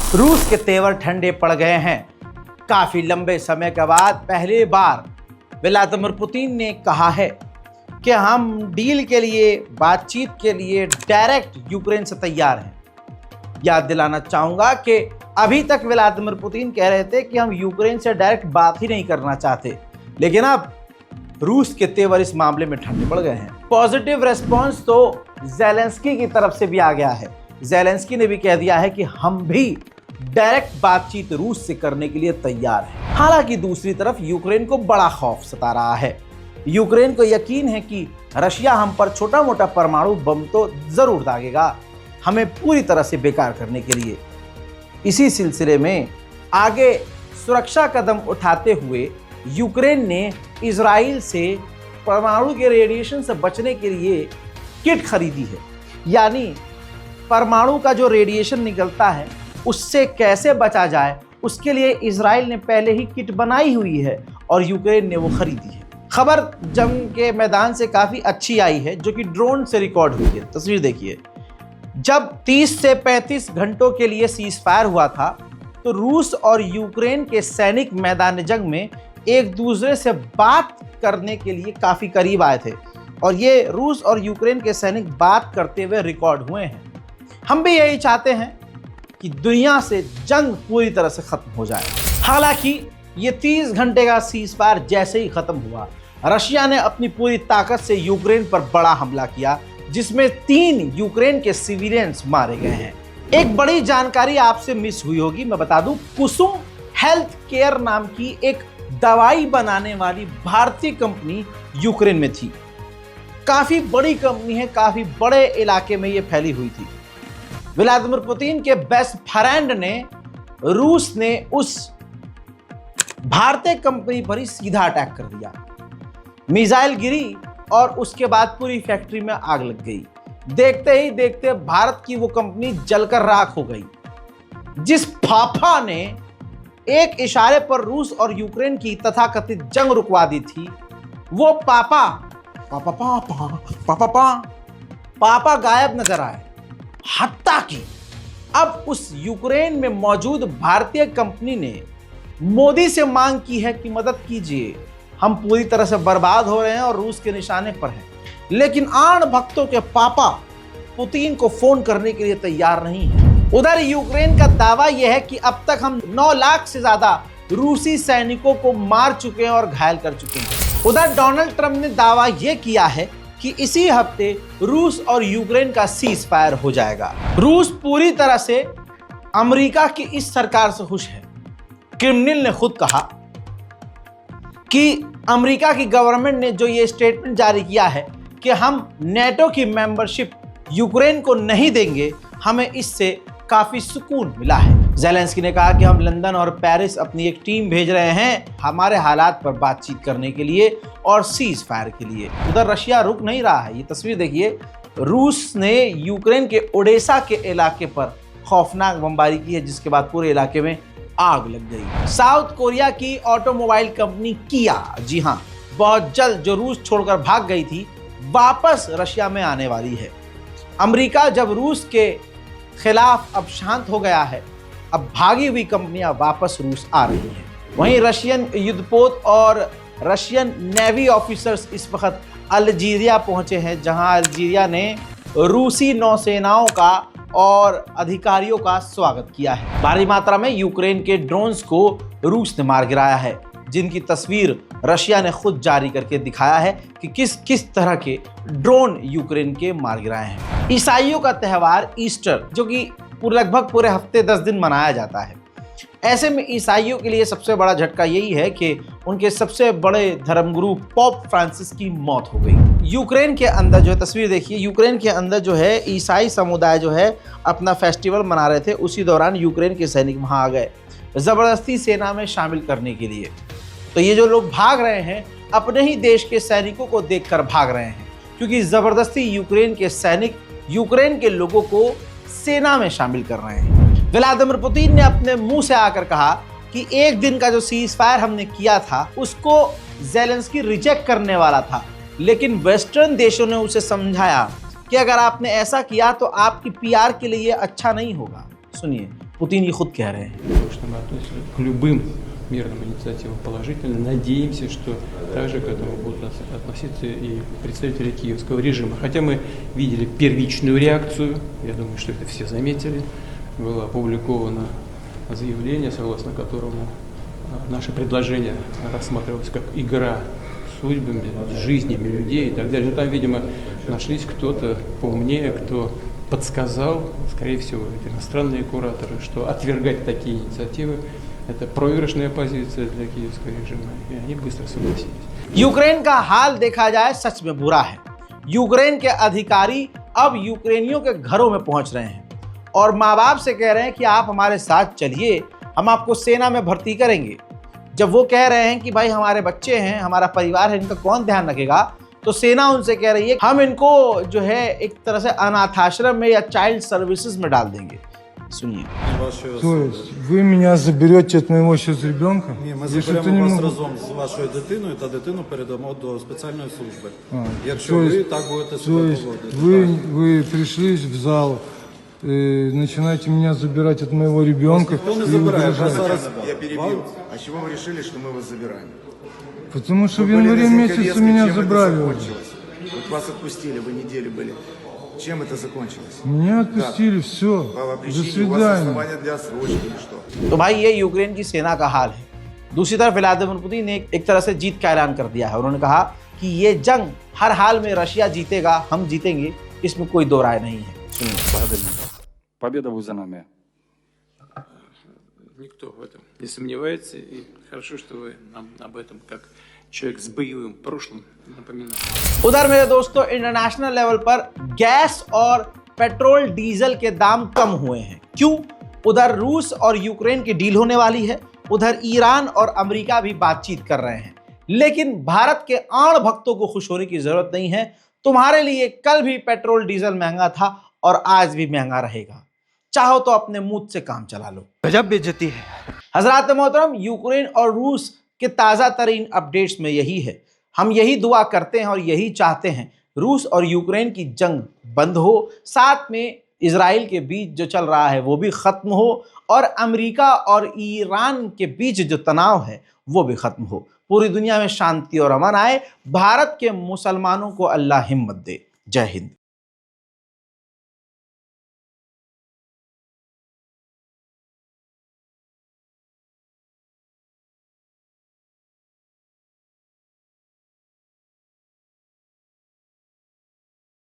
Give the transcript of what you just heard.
रूस के तेवर ठंडे पड़ गए हैं। काफी लंबे समय के बाद पहली बार व्लादिमीर पुतिन ने कहा है कि हम डील के लिए, बातचीत के लिए डायरेक्ट यूक्रेन से तैयार हैं। याद दिलाना चाहूंगा कि अभी तक व्लादिमीर पुतिन कह रहे थे कि हम यूक्रेन से डायरेक्ट बात ही नहीं करना चाहते, लेकिन अब रूस के तेवर इस मामले में ठंडे पड़ गए हैं। पॉजिटिव रेस्पॉन्स तो ज़ेलेंस्की की तरफ से भी आ गया है। ज़ेलेंस्की ने भी कह दिया है कि हम भी डायरेक्ट बातचीत रूस से करने के लिए तैयार हैं। हालांकि दूसरी तरफ यूक्रेन को बड़ा खौफ सता रहा है। यूक्रेन को यकीन है कि रशिया हम पर छोटा मोटा परमाणु बम तो जरूर दागेगा, हमें पूरी तरह से बेकार करने के लिए। इसी सिलसिले में आगे सुरक्षा कदम उठाते हुए यूक्रेन ने इजराइल से परमाणु के रेडिएशन से बचने के लिए किट खरीदी है। यानी परमाणु का जो रेडिएशन निकलता है उससे कैसे बचा जाए, उसके लिए इजराइल ने पहले ही किट बनाई हुई है और यूक्रेन ने वो खरीदी है। खबर जंग के मैदान से काफ़ी अच्छी आई है, जो कि ड्रोन से रिकॉर्ड हुई है। तस्वीर देखिए, जब 30 से 35 घंटों के लिए सीज फायर हुआ था तो रूस और यूक्रेन के सैनिक मैदान जंग में एक दूसरे से बात करने के लिए काफ़ी करीब आए थे और ये रूस और यूक्रेन के सैनिक बात करते हुए रिकॉर्ड हुए हैं। हम भी यही चाहते हैं कि दुनिया से जंग पूरी तरह से खत्म हो जाए। हालांकि ये 30 घंटे का सीज फायर जैसे ही खत्म हुआ, रशिया ने अपनी पूरी ताकत से यूक्रेन पर बड़ा हमला किया, जिसमें 3 यूक्रेन के सिविलियंस मारे गए हैं। एक बड़ी जानकारी आपसे मिस हुई होगी, मैं बता दूं, कुसुम हेल्थ केयर नाम की एक दवाई बनाने वाली भारतीय कंपनी यूक्रेन में थी। काफी बड़ी कंपनी है, काफी बड़े इलाके में ये फैली हुई थी। व्लादिमीर पुतिन के बेस्ट फ्रेंड ने, रूस ने उस भारतीय कंपनी पर ही सीधा अटैक कर दिया। मिसाइल गिरी और उसके बाद पूरी फैक्ट्री में आग लग गई। देखते ही देखते भारत की वो कंपनी जलकर राख हो गई। जिस फाफा ने एक इशारे पर रूस और यूक्रेन की तथाकथित जंग रुकवा दी थी, वो पापा गायब नजर आए। हत्ता कि अब उस यूक्रेन में मौजूद भारतीय कंपनी ने मोदी से मांग की है कि मदद कीजिए, हम पूरी तरह से बर्बाद हो रहे हैं और रूस के निशाने पर हैं। लेकिन आण भक्तों के पापा पुतिन को फोन करने के लिए तैयार नहीं है। उधर यूक्रेन का दावा यह है कि अब तक हम 9 लाख से ज्यादा रूसी सैनिकों को मार चुके हैं और घायल कर चुके हैं। उधर डोनाल्ड ट्रंप ने दावा यह किया है कि इसी हफ्ते रूस और यूक्रेन का सीज फायर हो जाएगा। रूस पूरी तरह से अमेरिका की इस सरकार से खुश है। क्रेमलिन ने खुद कहा कि अमेरिका की गवर्नमेंट ने जो ये स्टेटमेंट जारी किया है कि हम नेटो की मेंबरशिप यूक्रेन को नहीं देंगे, हमें इससे काफी सुकून मिला है। ज़ेलेंस्की ने कहा कि हम लंदन और पेरिस अपनी एक टीम भेज रहे हैं हमारे हालात पर बातचीत करने के लिए और सीज फायर के लिए। उधर रशिया रुक नहीं रहा है। ये तस्वीर देखिए, रूस ने यूक्रेन के ओडेसा के इलाके पर खौफनाक बमबारी की है, जिसके बाद पूरे इलाके में आग लग गई। साउथ कोरिया की ऑटोमोबाइल कंपनी किया, जी हाँ, बहुत जल्द जो रूस छोड़कर भाग गई थी, वापस रशिया में आने वाली है। अमेरिका जब रूस के खिलाफ अब शांत हो गया है, अब भागी हुई कंपनियां वापस रूस आ रही हैं। वहीं रशियन युद्धपोत और रशियन नेवी ऑफिसर्स इस वक्त अल्जीरिया पहुंचे हैं, जहां अल्जीरिया ने रूसी नौसेनाओं का और अधिकारियों का स्वागत किया है। भारी मात्रा में यूक्रेन के ड्रोन्स को रूस ने मार गिराया है, जिनकी तस्वीर रशिया ने खुद जारी करके दिखाया है कि किस किस तरह के ड्रोन यूक्रेन के मार गिराए हैं। ईसाइयों का त्यौहार ईस्टर, जो कि लगभग पूरे हफ्ते 10 दिन मनाया जाता है, ऐसे में ईसाइयों के लिए सबसे बड़ा झटका यही है कि उनके सबसे बड़े धर्मगुरु पोप फ्रांसिस की मौत हो गई। यूक्रेन के अंदर जो है, तस्वीर देखिए, यूक्रेन के अंदर जो है ईसाई समुदाय जो है अपना फेस्टिवल मना रहे थे। उसी दौरान यूक्रेन के सैनिक वहाँ आ गए ज़बरदस्ती सेना में शामिल करने के लिए। तो ये जो लोग भाग रहे हैं, अपने ही देश के सैनिकों को देखकर भाग रहे हैं, क्योंकि ज़बरदस्ती यूक्रेन के सैनिक यूक्रेन के लोगों को सेना में शामिल कर रहे हैं। व्लादिमीर पुतिन ने अपने मुंह से आकर कहा कि एक दिन का जो सीज फायर हमने किया था उसको ज़ेलेंस्की रिजेक्ट करने वाला था, लेकिन वेस्टर्न देशों ने उसे समझाया कि अगर आपने ऐसा किया तो आपकी पीआर के लिए अच्छा नहीं होगा। सुनिए पुतिन ये खुद कह रहे हैं। Что мы относимся к любым мирным инициативам положительно. Надеемся, что также к этому будут относиться и представители киевского режима. Хотя мы видели первичную реакцию, я думаю, что это все заметили, было опубликовано заявление, согласно которому наше предложение рассматривалось как игра судьбами, жизнями людей и так далее. Но там, видимо, нашлись кто-то поумнее, кто подсказал, скорее всего, эти иностранные кураторы, что отвергать такие инициативы – это проигрышная позиция для киевского режима, и они быстро согласились. यूक्रेन का हाल देखा जाए सच में बुरा है। यूक्रेन के अधिकारी अब यूक्रेनियों के घरों में पहुंच रहे हैं और माँ बाप से कह रहे हैं कि आप हमारे साथ चलिए, हम आपको सेना में भर्ती करेंगे। जब वो कह रहे हैं कि भाई हमारे बच्चे हैं, हमारा परिवार है, इनका कौन ध्यान रखेगा, तो सेना उनसे कह रही है हम इनको जो है एक तरह से अनाथाश्रम में या चाइल्ड सर्विसेज में डाल देंगे। सुनिए। То есть ви мене заберете від моєго сейчас ребенка? Ні, ми Я что-то заберемо не вас могу. разом з вашою дитиною та дитину передамо до спеціальної служби. Якщо То ви есть- так будете То себе есть поводити. вы пришли в зал, начинаете меня забирать от моего ребенка Ніхто не и забирає, угрожать. просто зараз Я перебью. А чего вы решили, что мы вас забираем? Потому что в Вы были январе на месяце Зинковецкой, меня чем это забрали уже. закончилось? Вот вас отпустили, вы неделю были. Чем это закончилось? Меня отпустили, все. По До причине у вас свидания. основания для отсрочки или что? तो भाई ये यूक्रेन की सेना का हाल है। दूसरी तरफ व्लादिमीर पुतिन ने एक तरह से जीत का ऐलान कर दिया है। उन्होंने कहा कि ये जंग हर हाल में रशिया जीतेगा, हम जीतेंगे, इसमें कोई दो राय नहीं है। सुनिए। Победа будет за нами. Никто в этом не сомневается, и хорошо, что вы нам об этом, как человек с боевым прошлым, напоминаете. उधर मेरे दोस्तों इंटरनेशनल लेवल पर गैस और पेट्रोल डीजल के दाम कम हुए हैं। क्यों? उधर रूस और यूक्रेन की डील होने वाली है, उधर ईरान और अमेरिका भी बातचीत कर रहे हैं। लेकिन भारत के आण भक्तों को खुश होने की जरूरत नहीं है। तुम्हारे लिए कल भी पेट्रोल डीजल महंगा था और आज भी महंगा रहेगा। चाहो तो अपने मुंह से काम चला लो। गजब बेइज्जती है। हजरात मोहतरम, यूक्रेन और रूस के ताज़ा तरीन अपडेट्स में यही है। हम यही दुआ करते हैं और यही चाहते हैं रूस और यूक्रेन की जंग बंद हो, साथ में इजराइल के बीच जो चल रहा है वो भी ख़त्म हो और अमेरिका और ईरान के बीच जो तनाव है वो भी ख़त्म हो। पूरी दुनिया में शांति और अमन आए। भारत के मुसलमानों को अल्लाह हिम्मत दे। जय हिंद।